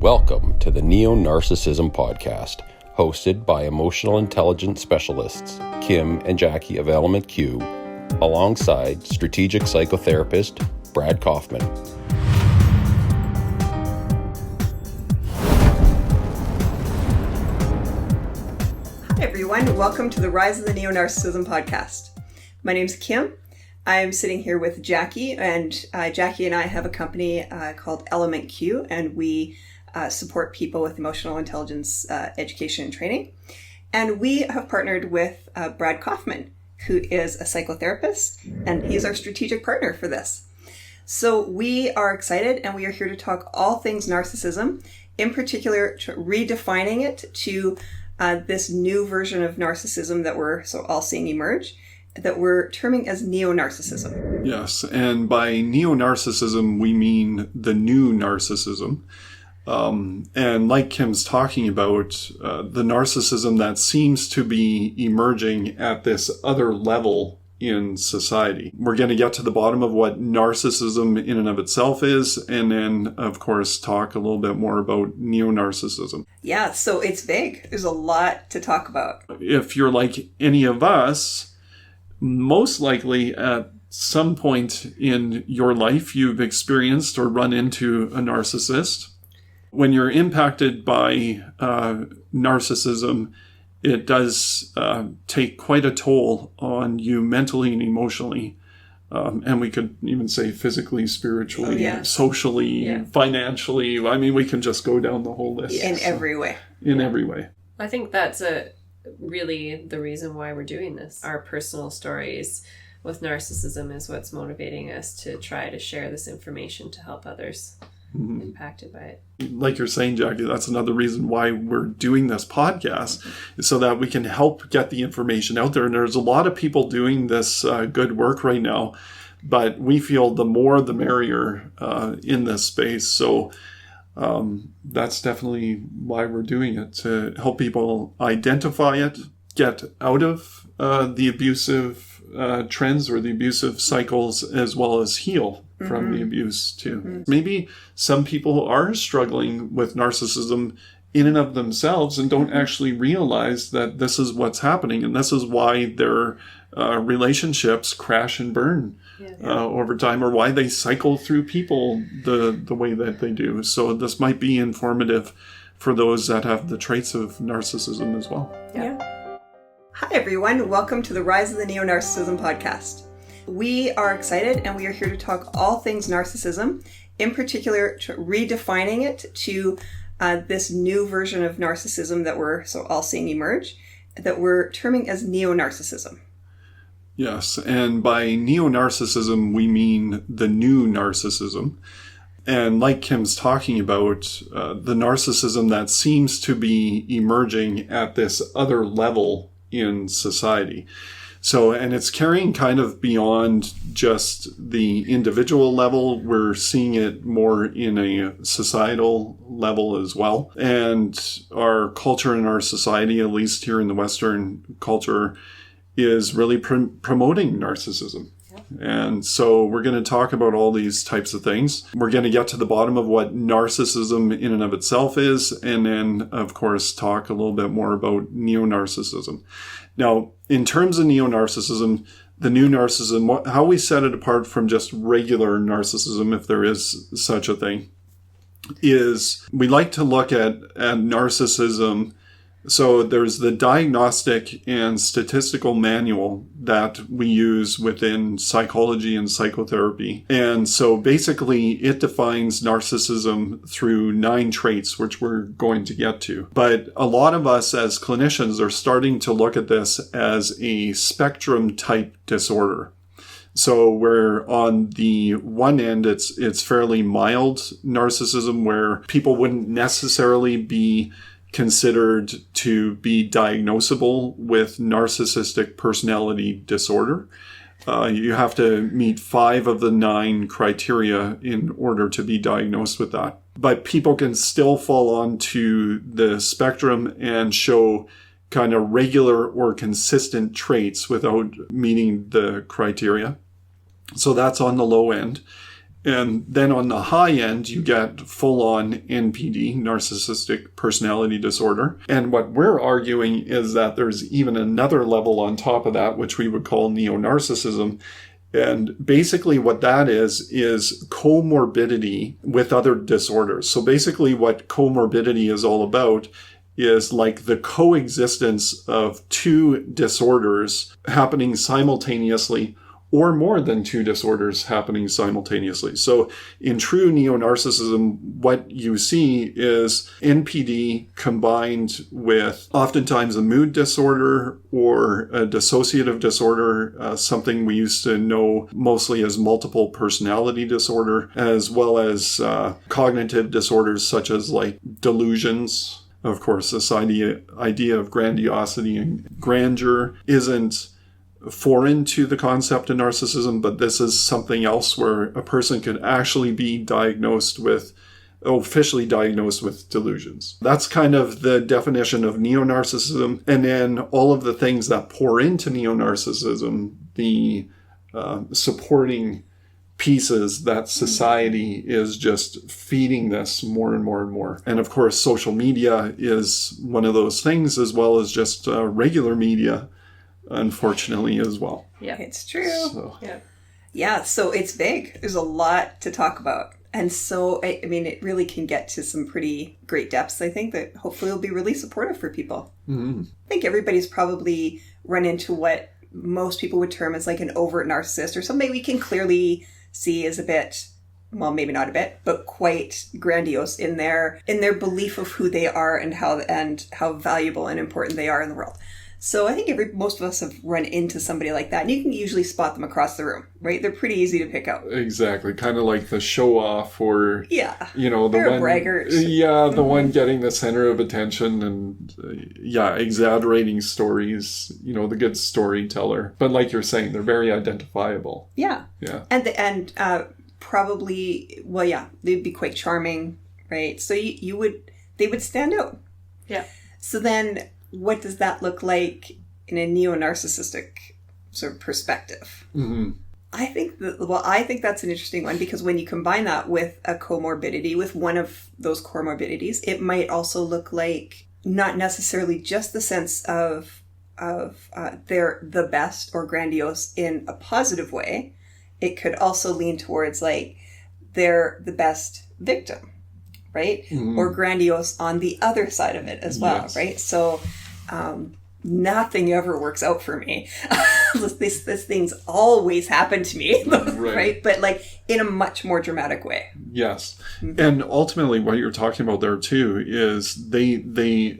Welcome to the Neonarcissism Podcast, hosted by emotional intelligence specialists Kim and Jackie of Element Q, alongside strategic psychotherapist Brad Kaufman. Hi everyone, welcome to the Rise of the Neonarcissism Podcast. My name's Kim. I'm sitting here with Jackie, and Jackie and I have a company called Element Q, and we support people with emotional intelligence education and training. And we have partnered with Brad Kaufman, who is a psychotherapist, and he's our strategic partner for this. So we are excited, and we are here to talk all things narcissism, in particular redefining it to this new version of narcissism that we're all seeing emerge, that we're terming as neonarcissism. Yes, and by neonarcissism, we mean the new narcissism. And like Kim's talking about, the narcissism that seems to be emerging at this other level in society. We're going to get to the bottom of what narcissism in and of itself is, and then, of course, talk a little bit more about neonarcissism. Yeah, so it's vague. There's a lot to talk about. If you're like any of us, most likely at some point in your life, you've experienced or run into a narcissist. When you're impacted by narcissism, it does take quite a toll on you mentally and emotionally. And we could even say physically, spiritually, socially, financially. I mean, we can just go down the whole list. In every way. In every way. I think that's really the reason why we're doing this. Our personal stories with narcissism is what's motivating us to try to share this information to help others impacted by it. Like you're saying, Jackie, that's another reason why we're doing this podcast, is so that we can help get the information out there. And there's a lot of people doing this good work right now, but we feel the more the merrier in this space. So that's definitely why we're doing it, to help people identify it, get out of the abusive trends or the abusive cycles, as well as heal from the abuse too. Maybe some people are struggling with narcissism in and of themselves and don't actually realize that this is what's happening, and this is why their relationships crash and burn over time, or why they cycle through people the way that they do. So this might be informative for those that have the traits of narcissism as well. Yeah. Hi everyone, welcome to the Rise of the Neonarcissism Podcast. We are excited, and we are here to talk all things narcissism, in particular redefining it to this new version of narcissism that we're all seeing emerge, that we're terming as neonarcissism. Yes, and by neonarcissism, we mean the new narcissism. And like Kim's talking about, the narcissism that seems to be emerging at this other level in society. So, and it's carrying kind of beyond just the individual level. We're seeing it more in a societal level as well. And our culture and our society, at least here in the Western culture, is really promoting narcissism. And so we're going to talk about all these types of things. We're going to get to the bottom of what narcissism in and of itself is, and then, of course, talk a little bit more about neonarcissism. Now, in terms of neonarcissism, the new narcissism, how we set it apart from just regular narcissism, if there is such a thing, is we like to look at narcissism. So there's the diagnostic and statistical manual that we use within psychology and psychotherapy. And so basically it defines narcissism through 9 traits, which we're going to get to. But a lot of us as clinicians are starting to look at this as a spectrum type disorder. So where on the one end, it's fairly mild narcissism, where people wouldn't necessarily be considered to be diagnosable with narcissistic personality disorder. You have to meet 5 of the 9 criteria in order to be diagnosed with that. But people can still fall onto the spectrum and show kind of regular or consistent traits without meeting the criteria. So that's on the low end. And then on the high end, you get full-on NPD, narcissistic personality disorder. And what we're arguing is that there's even another level on top of that, which we would call neonarcissism. And basically what that is comorbidity with other disorders. So basically what comorbidity is all about is like the coexistence of two disorders happening simultaneously, or more than two disorders happening simultaneously. So in true neonarcissism, what you see is NPD combined with oftentimes a mood disorder or a dissociative disorder, something we used to know mostly as multiple personality disorder, as well as cognitive disorders such as like delusions. Of course, this idea of grandiosity and grandeur isn't foreign to the concept of narcissism, but this is something else where a person could actually be officially diagnosed with delusions. That's kind of the definition of neonarcissism. And then all of the things that pour into neonarcissism, the supporting pieces that society is just feeding this more and more and more. And of course, social media is one of those things, as well as just regular media, unfortunately, as well. Yeah, it's true. So. Yeah, so it's big. There's a lot to talk about. And so, I mean, it really can get to some pretty great depths, I think, that hopefully will be really supportive for people. Mm-hmm. I think everybody's probably run into what most people would term as like an overt narcissist, or somebody we can clearly see as a bit, well, maybe not a bit, but quite grandiose in their belief of who they are and how valuable and important they are in the world. So I think most of us have run into somebody like that, and you can usually spot them across the room, right? They're pretty easy to pick out. Exactly, kind of like the show off, or the they're one braggart. Yeah, the one getting the center of attention, and exaggerating stories. The good storyteller. But like you're saying, they're very identifiable. Yeah. And probably, they'd be quite charming, right? So they would stand out. Yeah. So then, what does that look like in a neo-narcissistic sort of perspective? Mm-hmm. I think that's an interesting one, because when you combine that with a comorbidity, with one of those comorbidities, it might also look like not necessarily just the sense of they're the best or grandiose in a positive way. It could also lean towards like they're the best victim, right? Mm-hmm. Or grandiose on the other side of it as well, yes. Right? So nothing ever works out for me. This things always happen to me, right? But like in a much more dramatic way. Yes. Mm-hmm. And ultimately what you're talking about there too is they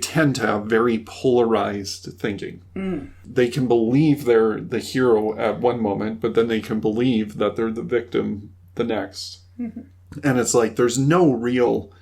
tend to have very polarized thinking. Mm. They can believe they're the hero at one moment, but then they can believe that they're the victim the next. Mm-hmm. And it's like there's no real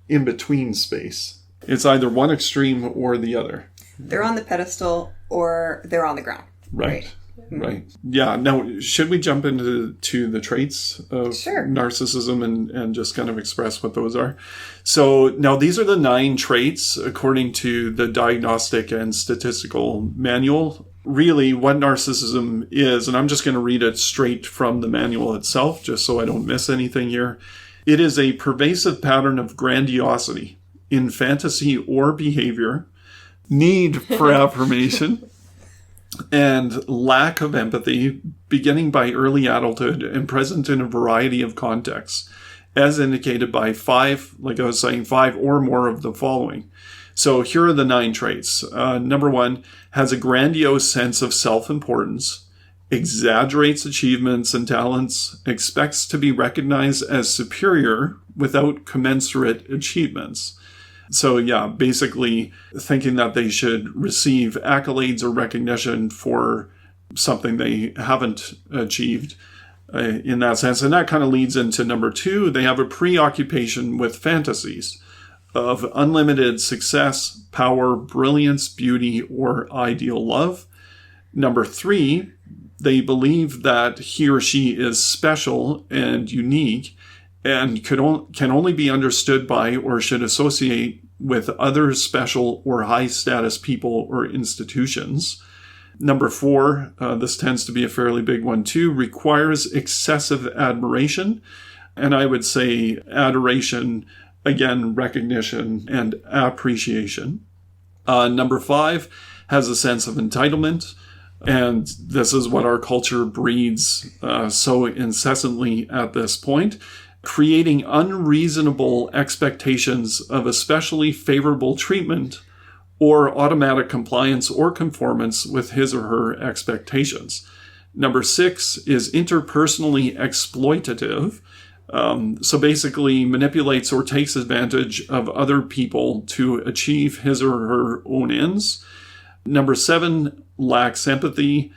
in-between space. It's either one extreme or the other. They're on the pedestal or they're on the ground. Right. Right. Yeah. Now, should we jump into the traits of narcissism and just kind of express what those are? So now these are the 9 traits according to the Diagnostic and Statistical Manual. Really, what narcissism is, and I'm just going to read it straight from the manual itself, just so I don't miss anything here. It is a pervasive pattern of grandiosity in fantasy or behavior, need for affirmation, and lack of empathy, beginning by early adulthood and present in a variety of contexts, as indicated by 5 or more of the following. So here are the 9 traits. Number 1, has a grandiose sense of self-importance, exaggerates achievements and talents, expects to be recognized as superior without commensurate achievements. So basically thinking that they should receive accolades or recognition for something they haven't achieved in that sense. And that kind of leads into number 2. They have a preoccupation with fantasies of unlimited success, power, brilliance, beauty, or ideal love. Number 3, they believe that he or she is special and unique and can only be understood by or should associate with other special or high-status people or institutions. Number 4, this tends to be a fairly big one too, requires excessive admiration. And I would say adoration, again, recognition and appreciation. Number 5 has a sense of entitlement. And this is what our culture breeds so incessantly at this point, creating unreasonable expectations of especially favorable treatment or automatic compliance or conformance with his or her expectations. Number 6 is interpersonally exploitative. So basically manipulates or takes advantage of other people to achieve his or her own ends. Number 7 lacks empathy.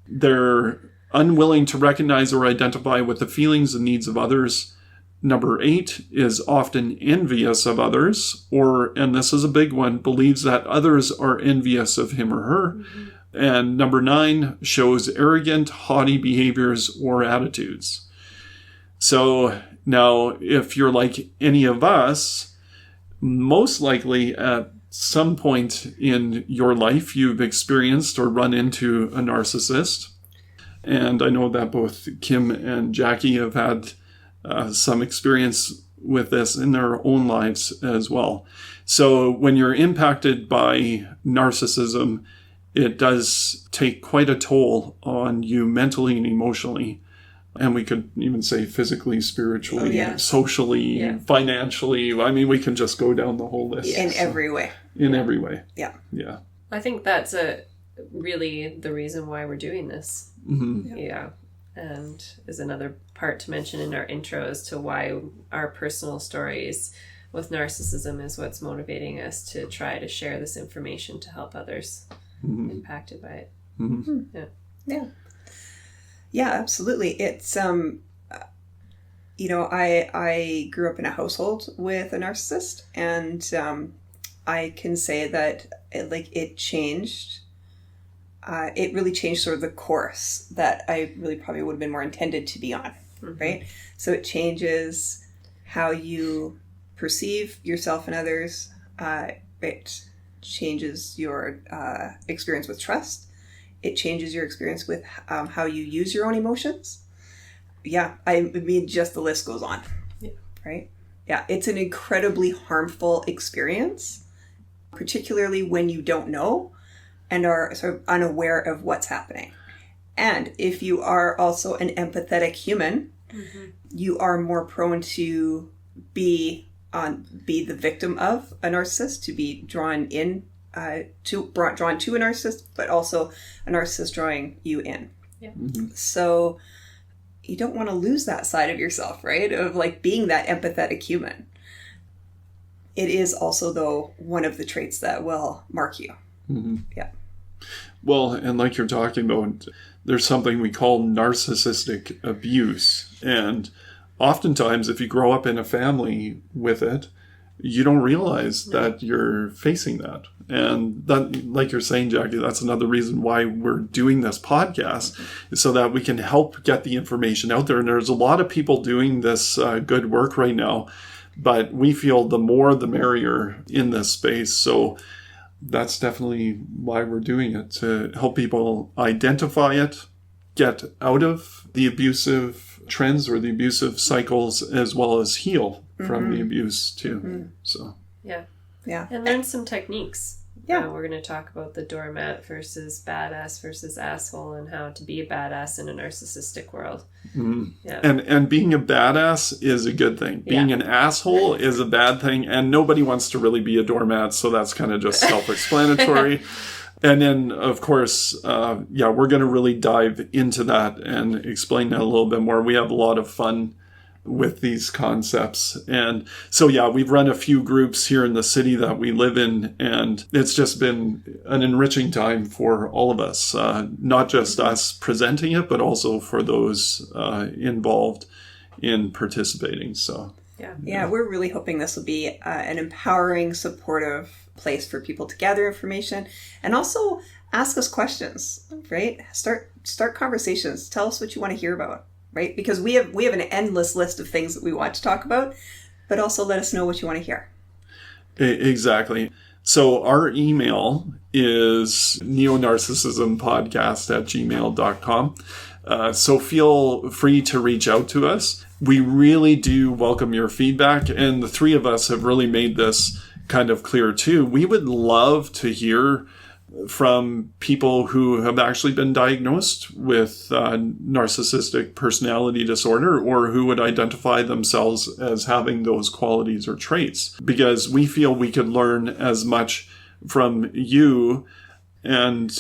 They're unwilling to recognize or identify with the feelings and needs of others. Number 8 is often envious of others, and this is a big one, believes that others are envious of him or her. Mm-hmm. And number 9 shows arrogant, haughty behaviors or attitudes. So now, if you're like any of us, most likely at some point in your life, you've experienced or run into a narcissist. And I know that both Kim and Jackie have had some experience with this in their own lives as well. So when you're impacted by narcissism, it does take quite a toll on you mentally and emotionally. And we could even say physically, spiritually, socially, financially. I mean, we can just go down the whole list. In every way. In every way. Yeah. Yeah. I think that's really the reason why we're doing this. Mm-hmm. Yeah. And is another part to mention in our intro as to why our personal stories with narcissism is what's motivating us to try to share this information to help others impacted by it. Mm-hmm. Yeah. Yeah. Yeah, absolutely. It's, I grew up in a household with a narcissist, and I can say that it changed. It really changed sort of the course that I really probably would have been more intended to be on, right? So it changes how you perceive yourself and others. It changes your experience with trust. It changes your experience with how you use your own emotions. Yeah, I mean, just the list goes on, right? Yeah, it's an incredibly harmful experience, particularly when you don't know and are sort of unaware of what's happening. And if you are also an empathetic human, you are more prone to be the victim of a narcissist, to be drawn to a narcissist, but also a narcissist drawing you in. Yeah. Mm-hmm. So you don't want to lose that side of yourself, right? Of being that empathetic human. It is also, though, one of the traits that will mark you. Mm-hmm. Yeah. Well, and like you're talking about, there's something we call narcissistic abuse. And oftentimes, if you grow up in a family with it, you don't realize that you're facing that. And that, like you're saying, Jackie, that's another reason why we're doing this podcast, is so that we can help get the information out there. And there's a lot of people doing this good work right now, but we feel the more the merrier in this space. So that's definitely why we're doing it, to help people identify it, get out of the abusive trends or the abusive cycles, as well as heal from the abuse too. So yeah, and learn some techniques. Yeah. We're going to talk about the doormat versus badass versus asshole, and how to be a badass in a narcissistic world. Yeah. And being a badass is a good thing. Being an asshole is a bad thing, and nobody wants to really be a doormat, so that's kind of just self-explanatory. And then, of course, we're going to really dive into that and explain that a little bit more. We have a lot of fun with these concepts. And so, we've run a few groups here in the city that we live in, and it's just been an enriching time for all of us, not just us presenting it, but also for those involved in participating. So, we're really hoping this will be an empowering, supportive place for people to gather information and also ask us questions, right? Start conversations. Tell us what you want to hear about. Right? Because we have an endless list of things that we want to talk about, but also let us know what you want to hear. Exactly. So our email is neonarcissismpodcast@gmail.com. So feel free to reach out to us. We really do welcome your feedback, and the three of us have really made this kind of clear too. We would love to hear from people who have actually been diagnosed with narcissistic personality disorder, or who would identify themselves as having those qualities or traits, because we feel we could learn as much from you. And,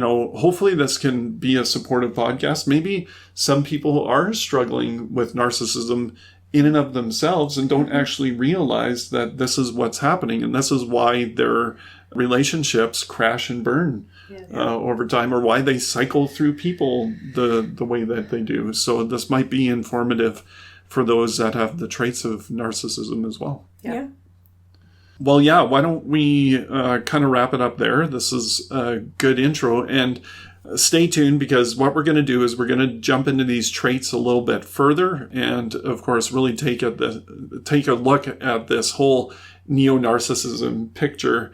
hopefully this can be a supportive podcast. Maybe some people are struggling with narcissism in and of themselves and don't actually realize that this is what's happening, and this is why their relationships crash and burn over time, or why they cycle through people the way that they do. So this might be informative for those that have the traits of narcissism as well. Yeah. Well, why don't we kind of wrap it up there? This is a good intro, and stay tuned, because what we're going to do is we're going to jump into these traits a little bit further, and of course really take a look at this whole neo-narcissism picture.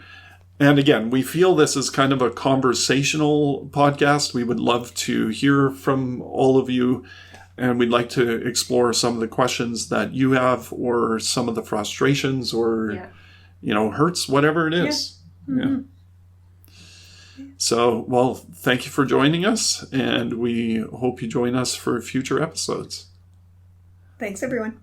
And again, we feel this is kind of a conversational podcast. We would love to hear from all of you, and we'd like to explore some of the questions that you have, or some of the frustrations, or hurts, whatever it is. Yeah. Mm-hmm. So, well, thank you for joining us, and we hope you join us for future episodes. Thanks, everyone.